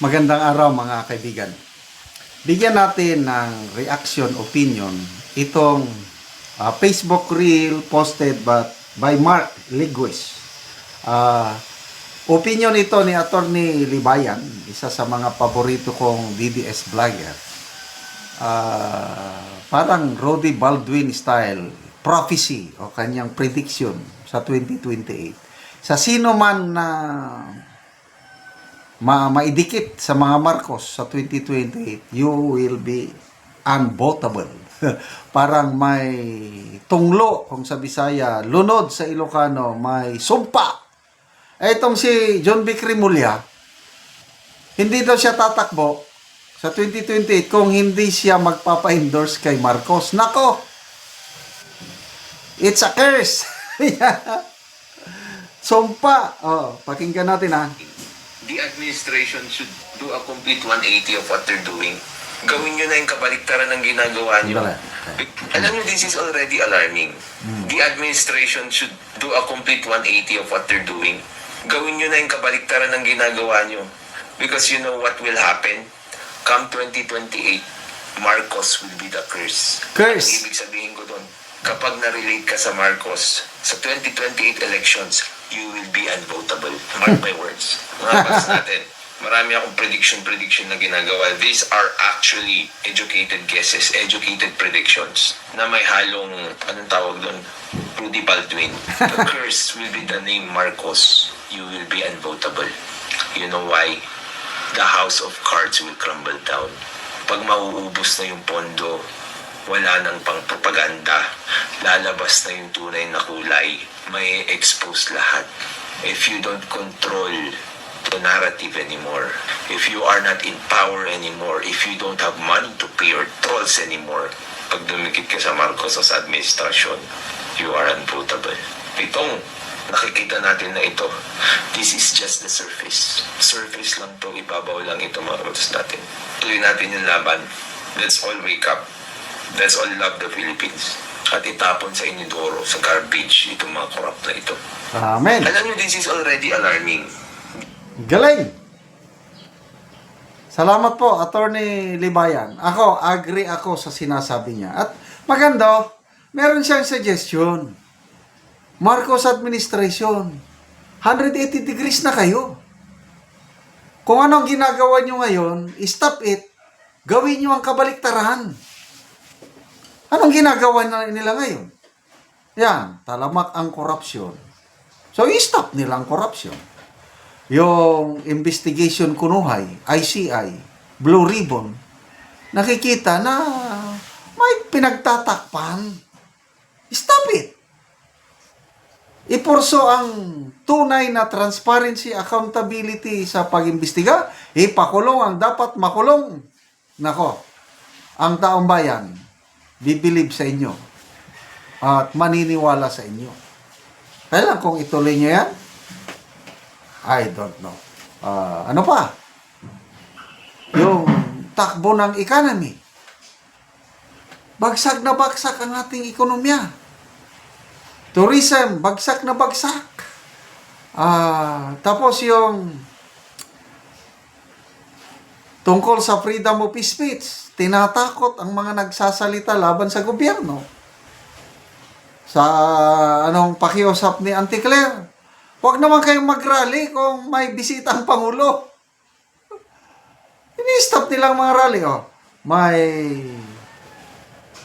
Magandang araw mga kaibigan. Bigyan natin ng reaction opinion itong Facebook reel posted by Mark Liguis. Opinion ito ni Attorney Libayan, isa sa mga paborito kong DDS vlogger. Parang Roddy Baldwin style prophecy o kanyang prediction sa 2028. Sa sino man na maidikit sa mga Marcos sa 2028, you will be unvotable. Parang may tunglo kung sa Bisaya, lunod sa Ilocano, may sumpa. Itong si John B. Cremulya, hindi daw siya tatakbo sa 2028 kung hindi siya magpapa-endorse kay Marcos. Nako! It's a curse! Sumpa! Pakinggan natin ha. The administration should do a complete 180 of what they're doing. Gawin nyo na yung kabaliktaran ng ginagawa nyo. Alam nyo, this is already alarming. The administration should do a complete 180 of what they're doing. Gawin nyo na yung kabaliktaran ng ginagawa nyo. Because you know what will happen? Come 2028, Marcos will be the curse. Curse. Ang ibig sabihin ko doon, kapag na-relate ka sa Marcos, sa 2028 elections, you will be unvotable. Mark my words. Mga bats natin, marami akong prediction na ginagawa. These are actually educated guesses, educated predictions na may halong, anong tawag doon? Rudy Baldwin. The curse will be the name Marcos. You will be unvotable. You know why? The house of cards will crumble down. Pag mauubos na yung pondo, wala nang pang-propaganda, lalabas na yung tunay na kulay, may expose lahat. If you don't control the narrative anymore, if you are not in power anymore, if you don't have money to pay your trolls anymore, pag dumikit ka sa Marcos o sa administrasyon, you are unvotable. Itong nakikita natin na ito, this is just the surface. Surface lang to, ibabaw lang ito mga kabatas natin. Tuloy natin yung laban. Let's all wake up. Let's all love the Philippines. At itapon sa inidoro, sa garbage, itong mga corrupt na ito. Amen. Alam niyo, this is already alarming. Galing! Salamat po, Attorney Libayan. Agree ako sa sinasabi niya. At maganda, meron siyang suggestion. Marcos administration, 180 degrees na kayo. Kung anong ginagawa nyo ngayon, stop it. Gawin nyo ang kabaliktaran. Anong ginagawa nila ngayon? Yan, talamak ang korupsyon. So, i-stop nilang korupsyon. Yung investigation kunuhay, ICI, Blue Ribbon, nakikita na may pinagtatakpan. Stop it. Ipurso ang tunay na transparency, accountability sa pag-imbestiga. Ipakulong ang dapat makulong. Nako, ang taong bayan, bibilib sa inyo at maniniwala sa inyo. Kailan kung ituloy nyo yan? I don't know. Ano pa? Yung takbo ng economy. Bagsak na bagsak ang ating ekonomiya. Tourism, bagsak na bagsak. Tapos yung tungkol sa freedom of speech, tinatakot ang mga nagsasalita laban sa gobyerno. Sa pakiusap ni Auntie Claire, huwag naman kayong mag-rally kung may bisitang Pangulo. Ini-stop nilang mga rally. May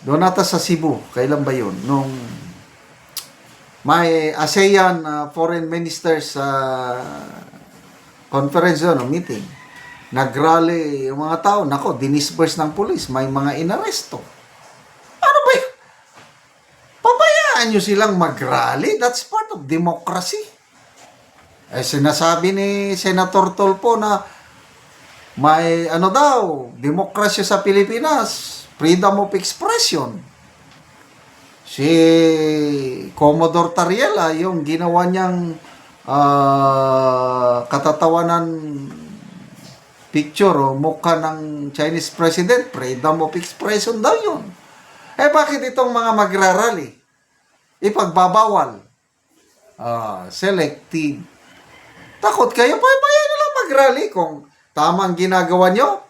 doon ata sa Cebu, kailan ba yun? Nung may ASEAN Foreign Ministers conference doon, meeting. Nag-rally yung mga tao. Nako, dinisperse ng pulis. May mga inaresto. Ano ba yun? Pabayaan nyo silang mag-rally? That's part of democracy. Sinasabi ni Senator Tolpo na may demokrasya sa Pilipinas. Freedom of expression. Si Commodore Tariela, yung ginawa niyang katatawanan picture o mukha ng Chinese president, freedom of expression daw yun. Bakit itong mga magrarally? Ipagbabawal. Selective. Takot kayo, pabayaan nila mag-rally kung Tama ang ginagawa nyo?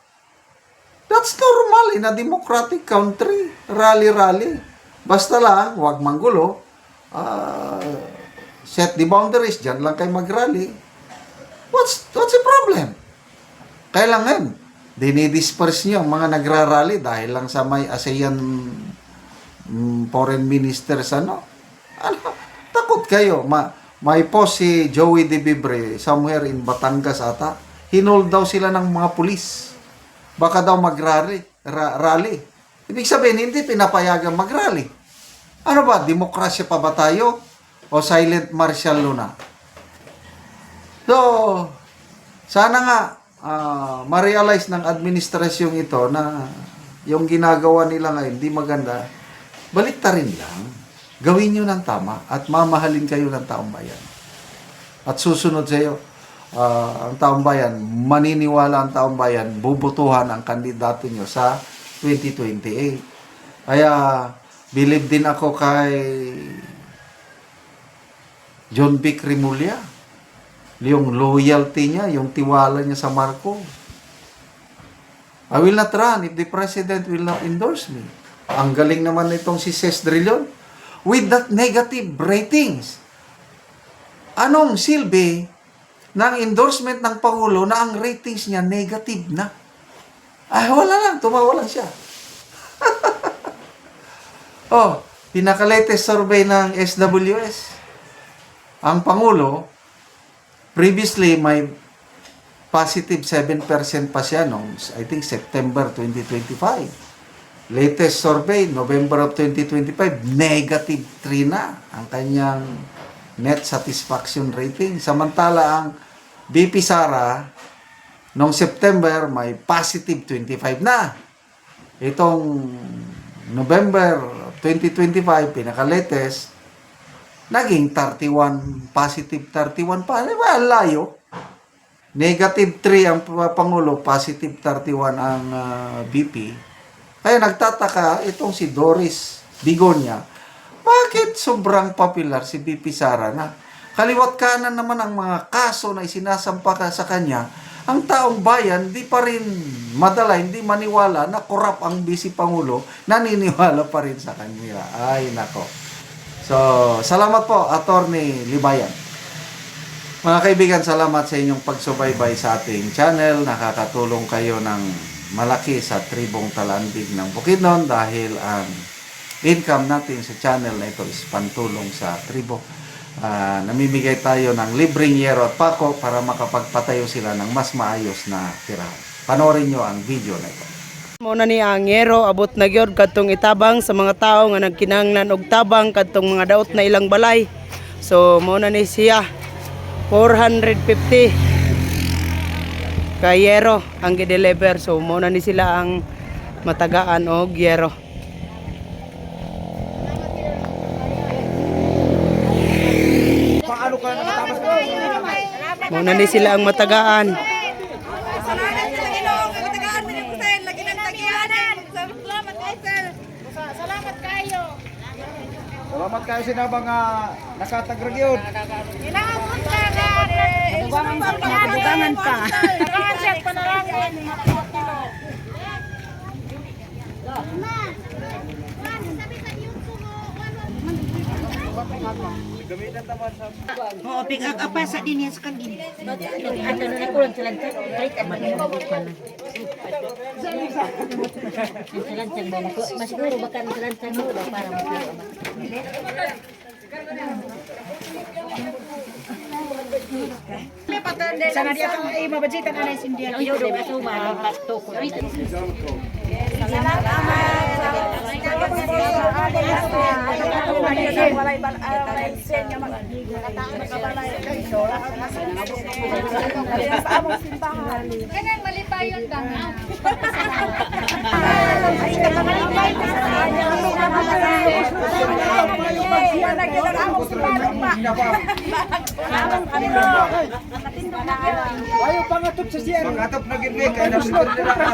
That's normal in a democratic country. Rally-rally. Basta lang, huwag manggulo. Set the boundaries. Diyan lang kayo mag-rally. What's the problem? Kailangan, dinidisperse nyo ang mga nagrarally dahil lang sa may ASEAN foreign ministers, ano? Takot kayo. May post si Joey De Vibre somewhere in Batangas ata. Hinold daw sila ng mga pulis. Baka daw mag-rally. Ibig sabihin, hindi pinapayagan mag-rally. Ano ba? Demokrasya pa ba tayo? O silent martial law na? So, sana nga ma-realize ng administrasyong ito na yung ginagawa nila ngayon hindi maganda. Baliktarin lang. Gawin nyo ng tama at mamahalin kayo ng taong bayan. At susunod sa iyo, ang taong bayan, maniniwala ang taong bayan, bubutuhan ang kandidato nyo sa 2028. Kaya, believe din ako kay John Vic Rimulya. Yung loyalty niya, yung tiwala niya sa Marcos. I will not run if the president will not endorse me. Ang galing naman nitong si Ces Drilon. With that negative ratings. Anong silbi ng endorsement ng Pangulo na ang ratings niya negative na? Ay, wala lang. Tumawa lang siya. Pinaka-latest survey ng SWS. Ang Pangulo, previously, may positive 7% pa siya noong, I think, September 2025. Latest survey, November of 2025, negative 3 na ang kanyang net satisfaction rating. Samantala, ang BP Sara, noong September, may positive 25 na. Itong November 2025, pinaka-latest, naging 31, positive 31 pa. Di ba? Layo. Negative 3 ang Pangulo, positive 31 ang BP. Kaya nagtataka itong si Doris Bigonya, bakit sobrang popular si BP Sara na kaliwat kanan naman ang mga kaso na isinasampa sa kanya, ang taong bayan di pa rin madala, hindi maniwala na korap ang Vice Pangulo, naniniwala pa rin sa kanya. Ay, nako. So, salamat po, Attorney Libayan. Mga kaibigan, salamat sa inyong pagsubaybay sa ating channel. Nakakatulong kayo ng malaki sa tribong Talandig ng Bukidnon dahil ang income natin sa channel na ito is pantulong sa tribo. Namimigay tayo ng libreng yero at pako para makapagpatayo sila ng mas maayos na tirahan. Panoorin nyo ang video na ito. Muna ni ang yero abot na gyud kadtong itabang sa mga tao nga nagkinahanglan og tabang kadtong mga daot na ilang balay. So muna ni siya 450 kay yero ang gi-deliver. So muna ni sila ang matagaan og yero. Muna ni sila ang matagaan. Salamat sa Ginoo, matagaan man ko sa lagi ng tagianan. Salamat kay sir. Salamat kayo. Salamat kayo sa mga nakatagragyod. Kailangan mo sa dugangan pa. Nakacheck pa na lang. Oo, pick-up apa sa din sa kagin. Ato na kulang sa lantan. Balik ang magiging pa na. Sa lantan ba? Mas siguro baka sa lantan mo para mapilo. Sana dia kang mabadjitan na sa India. Yo, de baso ba pasto ko. Kanang malipayon dang. Ayaw pangatop sa siya. Pangatop na gid kay nasunod nila ka.